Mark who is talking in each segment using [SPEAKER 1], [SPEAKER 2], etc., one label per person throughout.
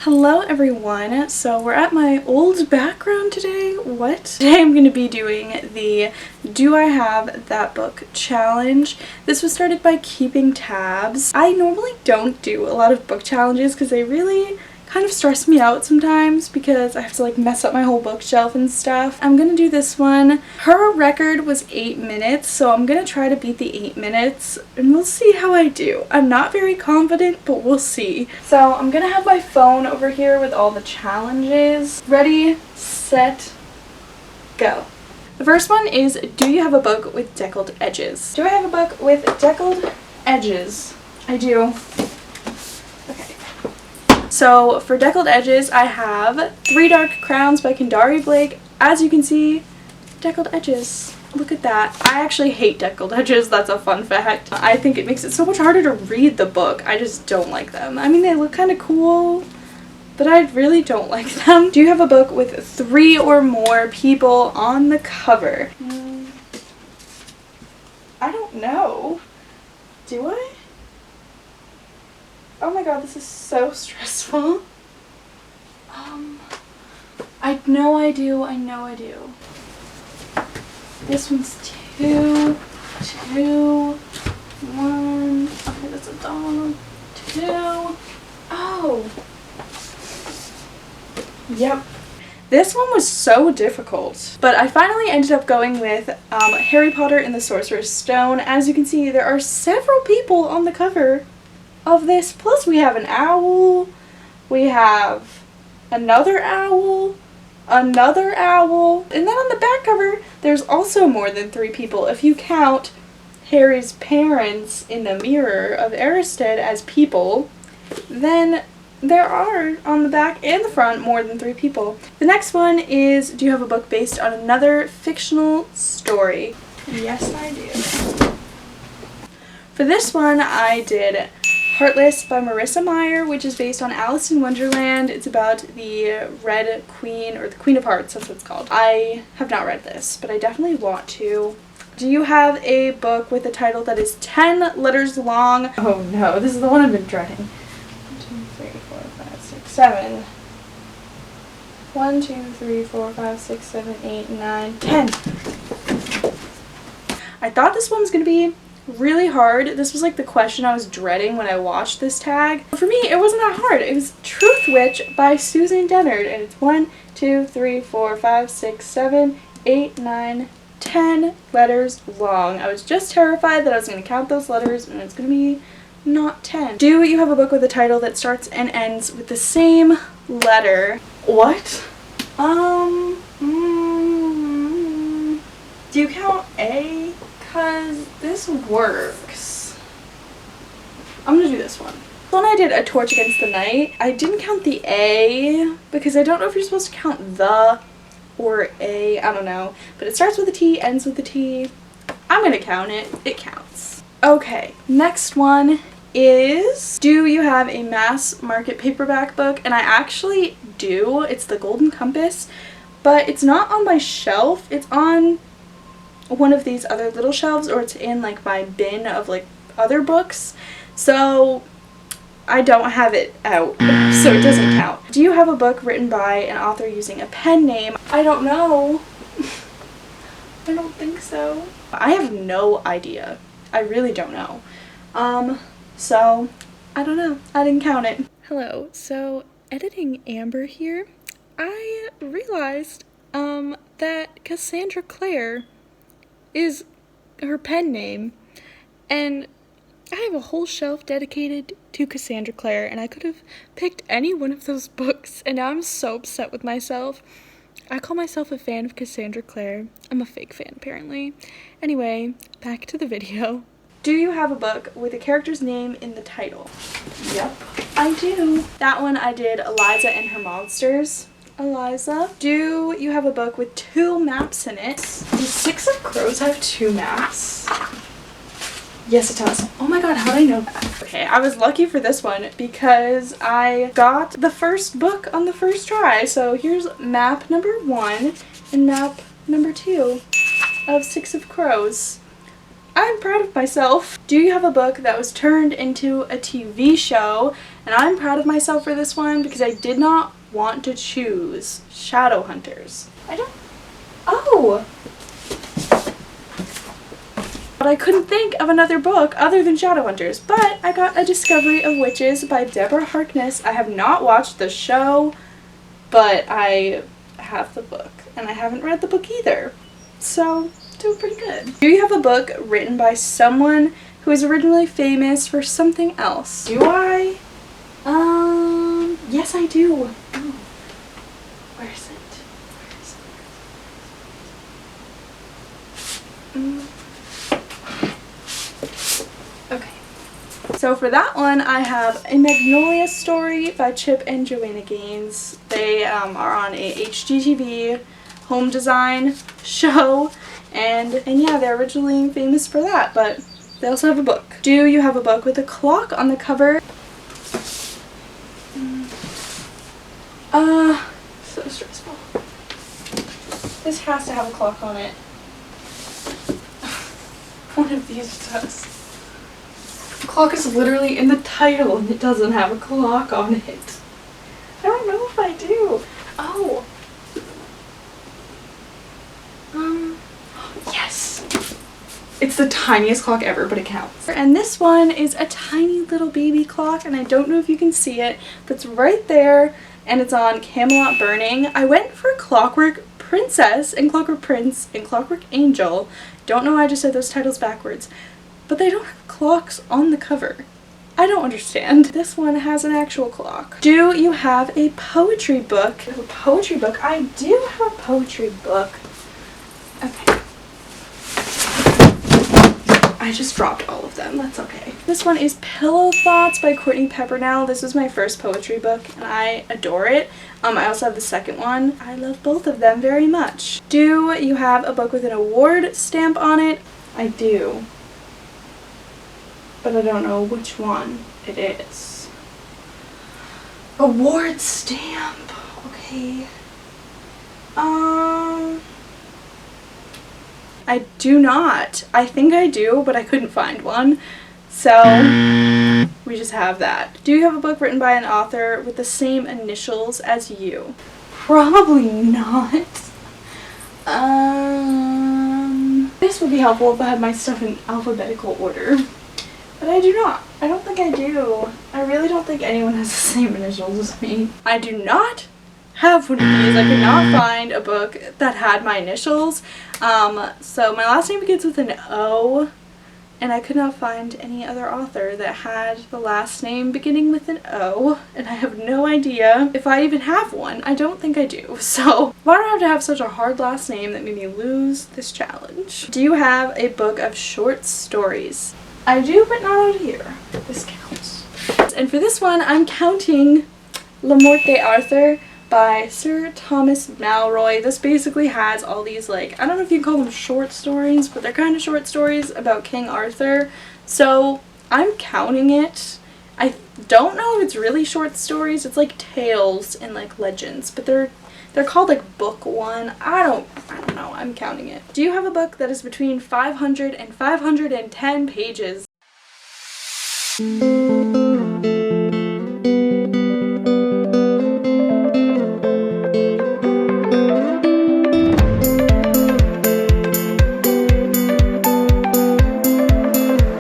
[SPEAKER 1] Hello everyone, so we're at my old background today. Today I'm going to be doing the Do I Have That Book challenge. This was started by keeping tabs. I normally don't do a lot of book challenges because they really kind of stress me out sometimes because I have to mess up my whole bookshelf and stuff. I'm gonna do this one. Her record was 8 minutes, so I'm gonna try to beat the 8 minutes and we'll see how I do. I'm not very confident, but we'll see. So I'm gonna have my phone over here with all the challenges. Ready, set, go. The first one is, do you have a book with deckled edges? Do I have a book with deckled edges? I do. So for deckled edges, I have Three Dark Crowns by Kendari Blake. As you can see, deckled edges. Look at that. I actually hate deckled edges. That's a fun fact. I think it makes it so much harder to read the book. I just don't like them. I mean, they look kind of cool, but I really don't like them. Do you have a book with 3 or more people on the cover? I don't know. Do I? Oh my god, this is so stressful. I know I do. This one's 2, 1. Okay, that's a dog. 2. Oh. Yep. This one was so difficult, but I finally ended up going with Harry Potter and the Sorcerer's Stone. As you can see, there are several people on the cover of this, plus we have an owl, we have another owl, and then on the back cover there's also more than 3 people if you count Harry's parents in the Mirror of Erised as people. Then there are on the back and the front more than 3 people. The next one is, do you have a book based on another fictional story? Yes, I do. For this one I did Heartless by Marissa Meyer, which is based on Alice in Wonderland. It's about the Red Queen, or the Queen of Hearts, that's what it's called. I have not read this, but I definitely want to. Do you have a book with a title that is 10 letters long? Oh no, this is the one I've been dreading. 1, 2, 3, 4, 5, 6, 7. 1, 2, 3, 4, 5, 6, 7, 8, 9, 10. I thought this one was going to be really hard. This was like the question I was dreading when I watched this tag. For me, it wasn't that hard. It was Truth Witch by Susan Dennard, and it's 1, 2, 3, 4, 5, 6, 7, 8, 9, 10 letters long. I was just terrified that I was going to count those letters and it's going to be not 10. Do you have a book with a title that starts and ends with the same letter? What? Do you count A? Because this works. I'm gonna do this one. When I did A Torch Against the Night, I didn't count the A because I don't know if you're supposed to count the or A, I don't know. But it starts with a T, ends with a T. I'm gonna count it. It counts. Okay, next one is, do you have a mass market paperback book? And I actually do. It's The Golden Compass, but it's not on my shelf. It's on one of these other little shelves, or it's in my bin of other books, so I don't have it out, so it doesn't count. Do you have a book written by an author using a pen name? I don't know. I don't think so. I have no idea. I really don't know. So I don't know. I didn't count it. Hello. So editing Amber here, I realized that Cassandra Clare is her pen name, and I have a whole shelf dedicated to Cassandra Clare, and I could have picked any one of those books, and now I'm so upset with myself. I call myself a fan of Cassandra Clare. I'm a fake fan, apparently. Anyway, back to the video. Do you have a book with a character's name in the title? Yep, I do. That one I did Eliza and Her Monsters. Eliza. Do you have a book with 2 maps in it? Does Six of Crows have 2 maps? Yes, it does. Oh my god, how did I know that? Okay, I was lucky for this one because I got the first book on the first try. So here's map number 1 and map number 2 of Six of Crows. I'm proud of myself. Do you have a book that was turned into a TV show? And I'm proud of myself for this one because I did not want to choose Shadowhunters. Oh! But I couldn't think of another book other than Shadowhunters. But I got A Discovery of Witches by Deborah Harkness. I have not watched the show, but I have the book. And I haven't read the book either. So, doing pretty good. Do you have a book written by someone who was originally famous for something else? Do I? Yes I do. Oh. Where is it? Okay. So for that one, I have A Magnolia Story by Chip and Joanna Gaines. They are on a HGTV home design show, and yeah, they're originally famous for that, but they also have a book. Do you have a book with a clock on the cover? So stressful. This has to have a clock on it. One of these does. The clock is literally in the title and it doesn't have a clock on it. I don't know if I do. Oh. Yes. It's the tiniest clock ever, but it counts. And this one is a tiny little baby clock, and I don't know if you can see it, but it's right there, and it's on Camelot Burning. I went for Clockwork Princess and Clockwork Prince and Clockwork Angel. Don't know why I just said those titles backwards, but they don't have clocks on the cover. I don't understand. This one has an actual clock. Do you have a poetry book? A poetry book? I do have a poetry book. Okay. I just dropped all of them. That's okay. This one is Pillow Thoughts by Courtney Peppernell. This was my first poetry book and I adore it. I also have the second one. I love both of them very much. Do you have a book with an award stamp on it? I do. But I don't know which one it is. Award stamp. Okay. I do not. I think I do, but I couldn't find one. So, we just have that. Do you have a book written by an author with the same initials as you? Probably not. This would be helpful if I had my stuff in alphabetical order. But I do not. I don't think I do. I really don't think anyone has the same initials as me. I do not have one of these. I could not find a book that had my initials. So my last name begins with an O, and I could not find any other author that had the last name beginning with an O, and I have no idea if I even have one. I don't think I do. So why do I have to have such a hard last name that made me lose this challenge? Do you have a book of short stories? I do, but not out here. This counts. And for this one, I'm counting La Morte Arthur by Sir Thomas Malroy. This basically has all these, like, I don't know if you can call them short stories, but they're kind of short stories about King Arthur. So I'm counting it. I don't know if it's really short stories. It's like tales and like legends, but they're called like book one. I don't know. I'm counting it. Do you have a book that is between 500 and 510 pages?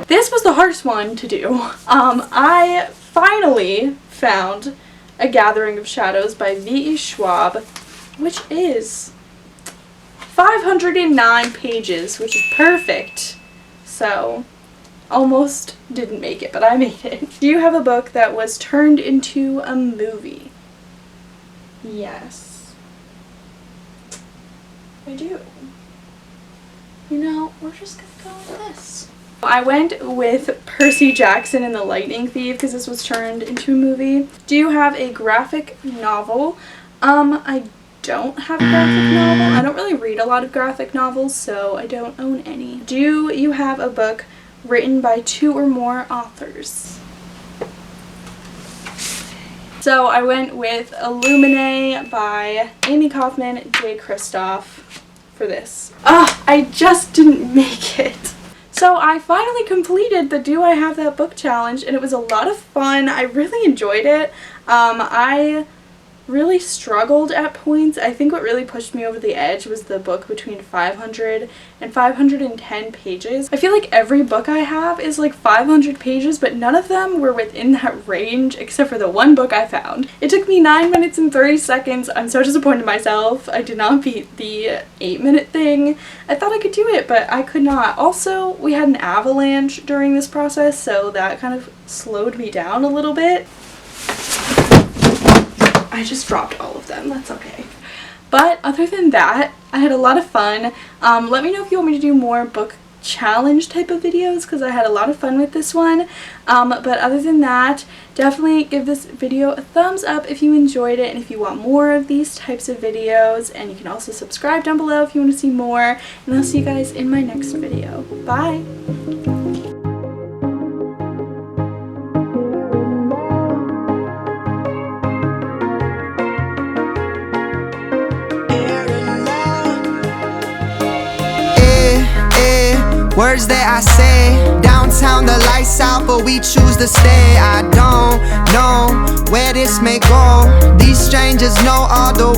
[SPEAKER 1] This was the hardest one to do. I finally found A Gathering of Shadows by V.E. Schwab, which is 509 pages, which is perfect. So, almost didn't make it, but I made it. Do you have a book that was turned into a movie? Yes. I do. You know, we're just gonna go with this. I went with Percy Jackson and the Lightning Thief because this was turned into a movie. Do you have a graphic novel? I don't have a graphic novel. I don't really read a lot of graphic novels, so I don't own any. Do you have a book written by 2 or more authors? So I went with Illuminae by Amy Kaufman, J. Kristoff for this. I just didn't make it. So I finally completed the Do I Have That Book challenge, and it was a lot of fun. I really enjoyed it. I really struggled at points. I think what really pushed me over the edge was the book between 500 and 510 pages. I feel like every book I have is like 500 pages, but none of them were within that range except for the one book I found. It took me 9 minutes and 30 seconds. I'm so disappointed in myself. I did not beat the 8-minute thing. I thought I could do it, but I could not. Also, we had an avalanche during this process, so that kind of slowed me down a little bit. I just dropped all of them, that's okay. But other than that, I had a lot of fun. Let me know if you want me to do more book challenge type of videos, because I had a lot of fun with this one. But other than that, definitely give this video a thumbs up if you enjoyed it and if you want more of these types of videos. And you can also subscribe down below if you want to see more. And I'll see you guys in my next video. Bye!
[SPEAKER 2] Words that I say, downtown the lights out, but we choose to stay. I don't know where this may go. These strangers know all the words.